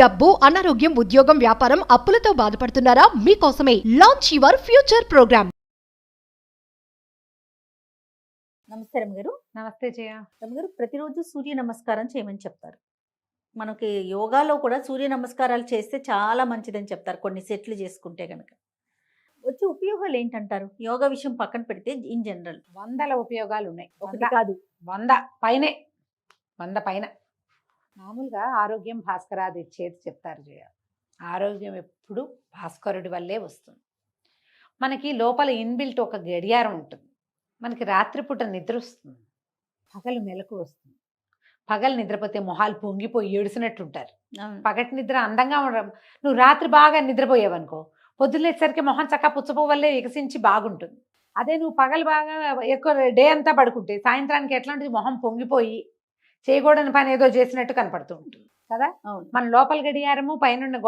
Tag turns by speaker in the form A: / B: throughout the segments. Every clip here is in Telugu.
A: డబ్బు, అనారోగ్యం, ఉద్యోగం, వ్యాపారం, అప్పులతో బాధపడుతున్నారా? మీకోసమే లాంచ్ యువర్ ఫ్యూచర్ ప్రోగ్రామ్.
B: నమస్తే రమగారు.
C: నమస్తే జయ.
B: రమగారు, ప్రతిరోజు సూర్య నమస్కారం చేయమని చెప్తారు. మనకి యోగాలో కూడా సూర్య నమస్కారాలు చేస్తే చాలా మంచిదని చెప్తారు, కొన్ని సెట్లు చేసుకుంటే కనుక. వచ్చే ఉపయోగాలు ఏంటంటారు? యోగా విషయం పక్కన పెడితే ఇన్ జనరల్
C: వందల ఉపయోగాలు ఉన్నాయి.
B: ఒకటి కాదు,
C: 100 పైనే, 100 పైన. మామూలుగా ఆరోగ్యం భాస్కరాది ఇచ్చేది చెప్తారు జయ. ఆరోగ్యం ఎప్పుడు భాస్కరుడి వల్లే వస్తుంది. మనకి లోపల ఇన్బిల్ట్ ఒక గడియారం ఉంటుంది. మనకి రాత్రిపూట నిద్ర వస్తుంది, పగలు మెలకు వస్తుంది. పగలు నిద్రపోతే మొహాలు పొంగిపోయి ఏడుసినట్టుంటారు. పగటి నిద్ర అందంగా ఉండడం. నువ్వు రాత్రి బాగా నిద్రపోయావనుకో, పొద్దున్నేసరికి మొహం చక్క పుచ్చపోవల్లే వికసించి బాగుంటుంది. అదే నువ్వు పగలు బాగా ఎక్కువ డే అంతా పడుకుంటే సాయంత్రానికి ఎట్లాంటిది మొహం పొంగిపోయి చేయకూడని పని ఏదో చేసినట్టు కనపడుతూ ఉంటుంది కదా. మన లోపల గడియారము పైన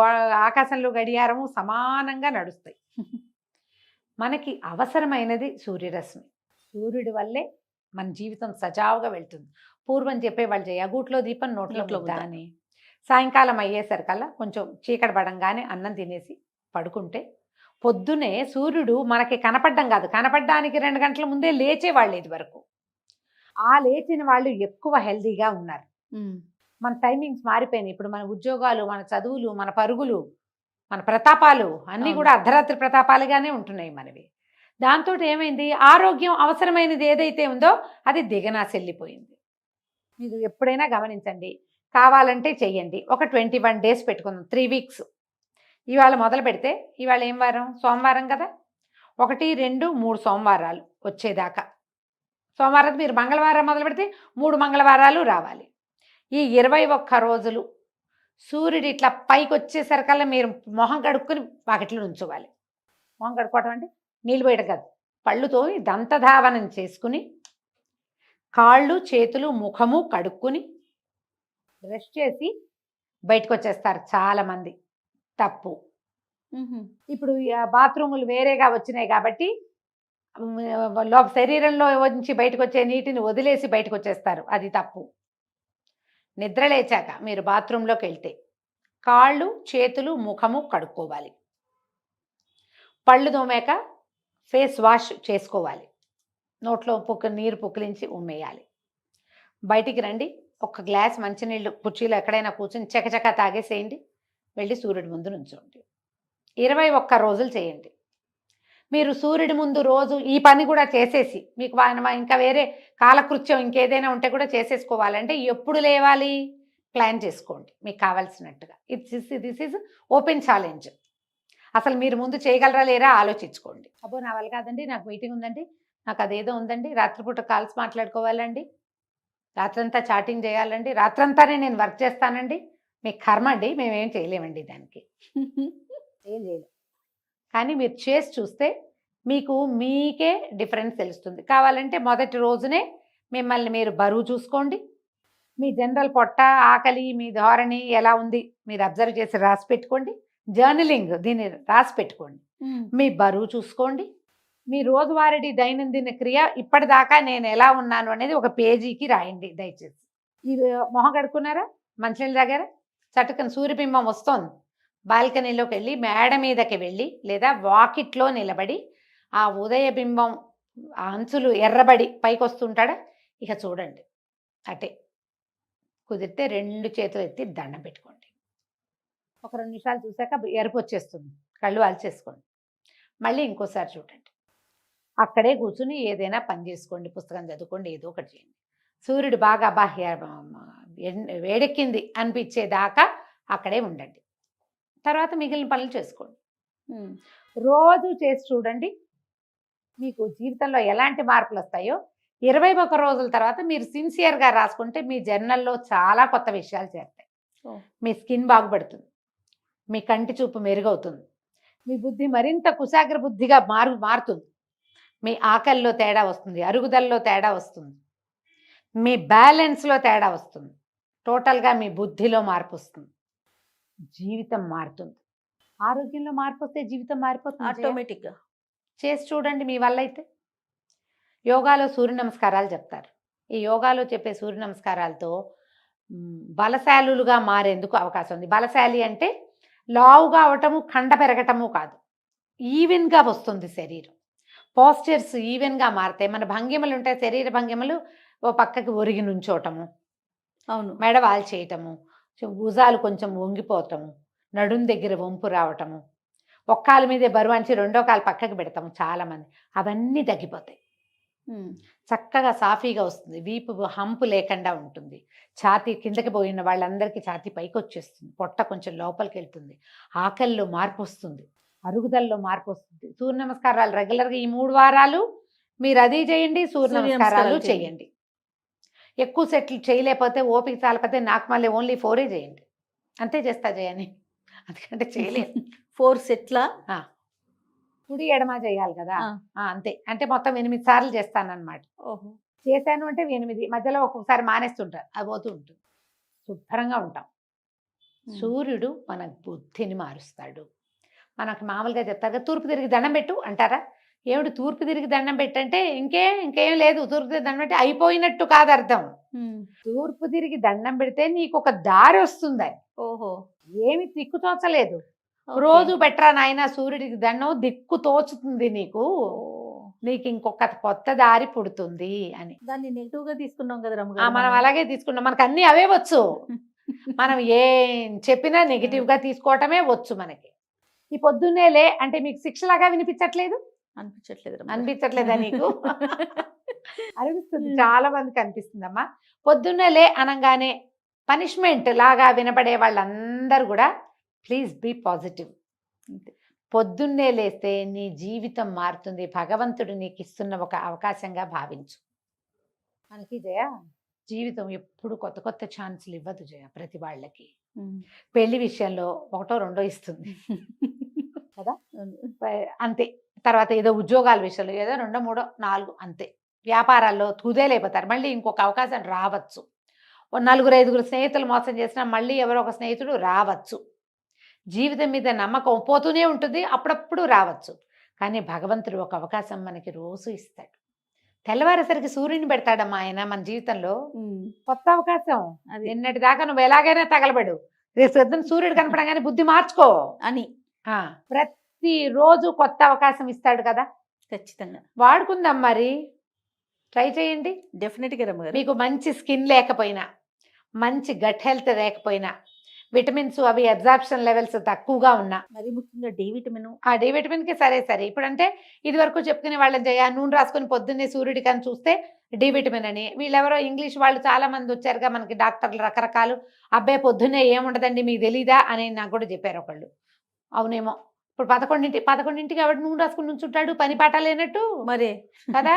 C: ఆకాశంలో గడియారము సమానంగా నడుస్తాయి. మనకి అవసరమైనది సూర్యరశ్మి. సూర్యుడి వల్లే మన జీవితం సజావుగా వెళ్తుంది. పూర్వం చెప్పేవాళ్ళు చేయ గూట్లో దీపం నోట్లో ముద్ద అని. సాయంకాలం అయ్యేసరికల్లా కొంచెం చీకటి పడంగానే అన్నం తినేసి పడుకుంటే పొద్దునే సూర్యుడు మనకి కనపడ్డం కాదు, కనపడ్డానికి 2 గంటల ముందే లేచేవాళ్ళు ఇది వరకు. ఆ లేచిన వాళ్ళు ఎక్కువ హెల్దీగా ఉన్నారు. మన టైమింగ్స్ మారిపోయినాయి. ఇప్పుడు మన ఉద్యోగాలు, మన చదువులు, మన పరుగులు, మన ప్రతాపాలు అన్నీ కూడా అర్ధరాత్రి ప్రతాపాలుగానే ఉంటున్నాయి మనవి. దాంతో ఏమైంది, ఆరోగ్యం అవసరమైనది ఏదైతే ఉందో అది దిగనాసెళ్ళిపోయింది. మీరు ఎప్పుడైనా గమనించండి, కావాలంటే చెయ్యండి. ఒక 21 డేస్ పెట్టుకుందాం, 3 వీక్స్. ఇవాళ మొదలు పెడితే ఇవాళ ఏం వారం? సోమవారం కదా. 1, 2, 3 సోమవారాలు వచ్చేదాకా. సోమవారం మీరు మంగళవారం మొదలు పెడితే 3 మంగళవారాలు రావాలి. ఈ 21 రోజులు సూర్యుడు ఇట్లా పైకి వచ్చేసరికల్లా మీరు మొహం కడుక్కొని వాకిట్లో ఉంచుకోవాలి. మొహం కడుక్కోవటం అంటే నీళ్ళు పోయడం కాదు, పళ్ళుతో దంతధావనం చేసుకుని కాళ్ళు, చేతులు, ముఖము కడుక్కుని బ్రష్ చేసి బయటకు వచ్చేస్తారు చాలామంది. తప్పు. ఇప్పుడు బాత్రూములు వేరేగా వచ్చినాయి కాబట్టి శరీరంలో నుంచి బయటకు వచ్చే నీటిని వదిలేసి బయటకు వచ్చేస్తారు, అది తప్పు. నిద్ర లేచాక మీరు బాత్రూంలోకి వెళ్తే కాళ్ళు, చేతులు, ముఖము కడుక్కోవాలి. పళ్ళు తోమాక ఫేస్ వాష్ చేసుకోవాలి. నోట్లో నీరు పుక్కిలించి ఉమ్మేయాలి. బయటికి రండి, ఒక గ్లాస్ మంచినీళ్ళు కుర్చీలో ఎక్కడైనా కూర్చొని చకచక తాగేసేయండి. వెళ్ళి సూర్యుడి ముందు నుంచోండి. 21 రోజులు చేయండి. మీరు సూర్యుడి ముందు రోజు ఈ పని కూడా చేసేసి మీకు ఇంకా వేరే కాలకృత్యం ఇంకేదైనా ఉంటే కూడా చేసేసుకోవాలంటే ఎప్పుడు లేవాలి ప్లాన్ చేసుకోండి మీకు కావాల్సినట్టుగా. This is open challenge. అసలు మీరు ముందు చేయగలరా లేరా ఆలోచించుకోండి. అబ్బో నా వల్ల కాదండి, నాకు మీటింగ్ ఉందండి, నాకు అదేదో ఉందండి, రాత్రిపూట కాల్స్ మాట్లాడుకోవాలండి, రాత్రంతా చాటింగ్ చేయాలండి, రాత్రంతానే నేను వర్క్ చేస్తానండి. మీకు కర్మ అండి, మేమేం చేయలేమండి దానికి. ఏం చేయలేం. కానీ మీరు చేసి చూస్తే మీకు మీకే డిఫరెన్స్ తెలుస్తుంది. కావాలంటే మొదటి రోజునే మిమ్మల్ని మీరు బరువు చూసుకోండి. మీ జనరల్ పొట్ట, ఆకలి, మీ ధోరణి ఎలా ఉంది మీరు అబ్జర్వ్ చేసి రాసి పెట్టుకోండి. జర్నలింగ్ దీన్ని రాసి పెట్టుకోండి. మీ బరువు చూసుకోండి. మీ రోజువారీ దైనందిన క్రియ ఇప్పటిదాకా నేను ఎలా ఉన్నాను అనేది ఒక పేజీకి రాయండి దయచేసి. ఇది మొహం కడుక్కున్నారా, మంచినీళ్ళు తాగారా, చటుకని సూర్యబింబం వస్తోంది, బాల్కనీలోకి వెళ్ళి మేడ మీదకి వెళ్ళి లేదా వాకిట్లో నిలబడి ఆ ఉదయబింబం ఆ అంచులు ఎర్రబడి పైకి వస్తుంటాడా, ఇక చూడండి. అటే కుదిరితే 2 చేతులు ఎత్తి దండం పెట్టుకోండి. ఒక 2 నిమిషాలు చూసాక ఎరుపు వచ్చేస్తుంది, కళ్ళు అల్చేసుకోండి. మళ్ళీ ఇంకోసారి చూడండి. అక్కడే కూర్చుని ఏదైనా పని చేసుకోండి, పుస్తకం చదువుకోండి, ఏదో ఒకటి చేయండి. సూర్యుడు బాగా వేడెక్కింది అనిపించేదాకా అక్కడే ఉండండి. తర్వాత మిగిలిన పనులు చేసుకోండి. రోజు చేసి చూడండి, మీకు జీవితంలో ఎలాంటి మార్పులు వస్తాయో. 21 రోజుల తర్వాత మీరు సిన్సియర్గా రాసుకుంటే మీ జర్నల్లో చాలా కొత్త విషయాలు చేస్తాయి. మీ స్కిన్ బాగుపడుతుంది, మీ కంటి చూపు మెరుగవుతుంది, మీ బుద్ధి మరింత కుశాగ్ర బుద్ధిగా మారుతుంది, మీ ఆకలిలో తేడా వస్తుంది, అరుగుదలలో తేడా వస్తుంది, మీ బ్యాలెన్స్లో తేడా వస్తుంది, టోటల్గా మీ బుద్ధిలో మార్పు వస్తుంది, జీవితం మారుతుంది. ఆరోగ్యంలో మార్పు వస్తే జీవితం మారిపోతుంది
B: ఆటోమేటిక్గా.
C: చేసి చూడండి మీ వల్ల అయితే. యోగాలో సూర్య నమస్కారాలు చెప్తారు. ఈ యోగాలో చెప్పే సూర్య నమస్కారాలతో బలశాలులుగా మారేందుకు అవకాశం ఉంది. బలశాలి అంటే లావుగా అవటము, కండ పెరగటము కాదు, ఈవెన్గా వస్తుంది శరీరం. పోస్చర్స్ ఈవెన్గా మారుతాయి. మన భంగిమలు ఉంటాయి, శరీర భంగిమలు. ఓ పక్కకి ఒరిగి నుంచోటము,
B: అవును.
C: మెడ వాల్చేయటము, భుజాలు కొంచెం వంగిపోవటము, నడుం దగ్గర వంపు రావటము, ఒక్కాల మీదే బరువు అంచి రెండో కాలు పక్కకి పెడతాము చాలామంది. అవన్నీ తగ్గిపోతాయి. చక్కగా సాఫీగా వస్తుంది. వీపు హంపు లేకుండా ఉంటుంది. ఛాతీ కిందకి పోయిన వాళ్ళందరికీ ఛాతీ పైకి వచ్చేస్తుంది. పొట్ట కొంచెం లోపలికి వెళ్తుంది. ఆకలిలో మార్పు వస్తుంది, అరుగుదలలో మార్పు వస్తుంది. సూర్య నమస్కారాలు రెగ్యులర్గా ఈ 3 వారాలు మీరు అది చేయండి, సూర్య నమస్కారాలు చేయండి. ఎక్కువ సెట్లు చేయలేకపోతే, ఓపిక చాలకపోతే నాకు మళ్ళీ ఓన్లీ 4 చేయండి. అంతే చేస్తా చేయని, అందుకంటే చేయలేదు.
B: 4 సెట్లా?
C: కుడి ఎడమ చేయాలి కదా. అంతే, అంటే మొత్తం 8 సార్లు చేస్తానన్నమాట.
B: ఓహో.
C: చేశాను అంటే 8, మధ్యలో ఒక్కొక్కసారి మానేస్తుంటారు, అది పోతూ ఉంటుంది. శుభ్రంగా ఉంటాం. సూర్యుడు మన బుద్ధిని మారుస్తాడు. మనకు మామూలుగా చెప్తారు కదా, తూర్పు తిరిగి దండం పెట్టు అంటారా? ఏమిటి తూర్పు తిరిగి దండం పెట్టంటే ఇంకేం లేదు. తూర్పు తిరిగి దండం పెట్టి అయిపోయినట్టు కాదు అర్థం. తూర్పు తిరిగి దండం పెడితే నీకు ఒక దారి వస్తుంది.
B: ఓహో.
C: ఏమి దిక్కు తోచలేదు. రోజు పెట్టరా నాయన సూర్యుడికి దండం, దిక్కు తోచుతుంది నీకు, నీకు ఇంకొక కొత్త దారి పుడుతుంది అని.
B: దాన్ని నెగిటివ్ గా తీసుకున్నాం కదా
C: మనం అలాగే తీసుకున్నాం. మనకు అన్ని అవే వచ్చు. మనం ఏం చెప్పినా నెగిటివ్ గా తీసుకోవటమే వచ్చు మనకి. ఈ పొద్దున్నే లే అంటే మీకు శిక్షలాగా వినిపించట్లేదు? అనిపించట్లేదా నీకు? అనిపిస్తుంది, చాలా మందికి అనిపిస్తుందమ్మా. పొద్దున్నే లే అనగానే పనిష్మెంట్ లాగా వినపడే వాళ్ళందరూ కూడా ప్లీజ్ బీ పాజిటివ్. పొద్దున్నే లేస్తే నీ జీవితం మారుతుంది. భగవంతుడు నీకు ఇస్తున్న ఒక అవకాశంగా భావించు. మనకి జయ జీవితం ఎప్పుడు కొత్త కొత్త ఛాన్సులు ఇవ్వదు జయ. ప్రతి వాళ్ళకి పెళ్లి విషయంలో 1, 2 ఇస్తుంది కదా, అంతే. తర్వాత ఏదో ఉద్యోగాల విషయంలో ఏదో 2, 3, 4 అంతే. వ్యాపారాల్లో తుదేలేకపోతారు, మళ్ళీ ఇంకొక అవకాశం రావచ్చు. 4, 5 స్నేహితులు మోసం చేసినా మళ్ళీ ఎవరో ఒక స్నేహితుడు రావచ్చు. జీవితం మీద నమ్మకం పోతూనే ఉంటుంది, అప్పుడప్పుడు రావచ్చు. కానీ భగవంతుడు ఒక అవకాశం మనకి రోజు ఇస్తాడు. తెల్లవారేసరికి సూర్యుని పెడతాడమ్మా ఆయన మన జీవితంలో. కొత్త అవకాశం. నిన్నటి దాకా నువ్వు ఎలాగైనా తగలబడు, రేపు పొద్దున్న సూర్యుడు కనపడంగానే బుద్ధి మార్చుకో అని. ప్రతి రోజు కొత్త అవకాశం ఇస్తాడు కదా,
B: ఖచ్చితంగా
C: వాడుకుందాం. మరి ట్రై చేయండి.
B: డెఫినెట్గా రమ్మగారు. మీకు
C: మంచి స్కిన్ లేకపోయినా, మంచి గట్ హెల్త్ లేకపోయినా, విటమిన్స్ అవి అబ్జార్ప్షన్ లెవెల్స్ తక్కువగా ఉన్నా,
B: మరి ముఖ్యంగా డి విటమిన్,
C: ఆ డి విటమిన్కి సరే. ఇప్పుడంటే ఇది వరకు చెప్పుకునే వాళ్ళని చేయ నూనె రాసుకొని పొద్దున్నే సూర్యుడి కానీ చూస్తే డి విటమిన్ అని. వీళ్ళెవరో ఇంగ్లీష్ వాళ్ళు చాలా మంది వచ్చారుగా మనకి, డాక్టర్లు రకరకాలు. అబ్బాయి పొద్దున్నే ఏముండదండి మీకు తెలీదా అని నాకు కూడా చెప్పారు ఒకళ్ళు. అవునేమో. ఇప్పుడు 11ంటికి ఎవరు నూనె రాసుకుని నుంచుంటాడు పని పాట లేనట్టు మరే కదా.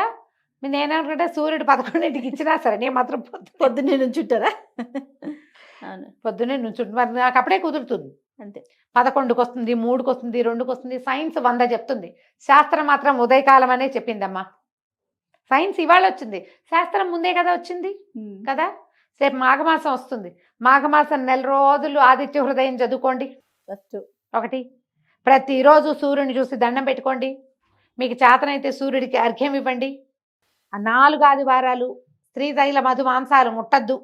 C: నేనేమంటే సూర్యుడు 11ంటికి ఇచ్చినా సరే నేను మాత్రం
B: పొద్దున్నే నుంచుంటారా?
C: పొద్దున్నే నుంచుంటు. మరి నాకు అప్పుడే కుదురుతుంది.
B: అంతే.
C: 11కి వస్తుంది, 3కి వస్తుంది, 2కి వస్తుంది. సైన్స్ 100 చెప్తుంది, శాస్త్రం మాత్రం ఉదయకాలం అనే చెప్పిందమ్మా. సైన్స్ ఇవాళ వచ్చింది, శాస్త్రం ముందే కదా వచ్చింది కదా. రేపు మాఘమాసం వస్తుంది, మాఘమాసం 4 రోజులు ఆదిత్య హృదయం చదువుకోండి.
B: ఫస్ట్
C: 1 ప్రతిరోజు సూర్యుని చూసి దండం పెట్టుకోండి. మీకు చేతనైతే సూర్యుడికి అర్ఘ్యం ఇవ్వండి. ఆ 4 ఆదివారాలు స్త్రీతైల మధు మాంసాలు ముట్టద్దు,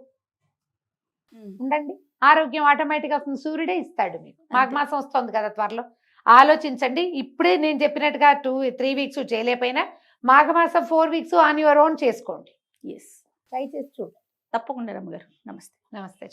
C: ఉండండి. ఆరోగ్యం ఆటోమేటిక్గా వస్తుంది, సూర్యుడే ఇస్తాడు మీకు. మాఘమాసం వస్తుంది కదా త్వరలో. ఆలోచించండి. ఇప్పుడే నేను చెప్పినట్టుగా 2-3 వీక్స్ చేయలేకపోయినా మాఘమాసం 4 వీక్స్ ఆన్ యువర్ ఓన్ చేసుకోండి.
B: ఎస్,
C: ట్రై చేసి చూడండి.
B: తప్పకుండా రమ్మగారు. నమస్తే.
C: నమస్తే.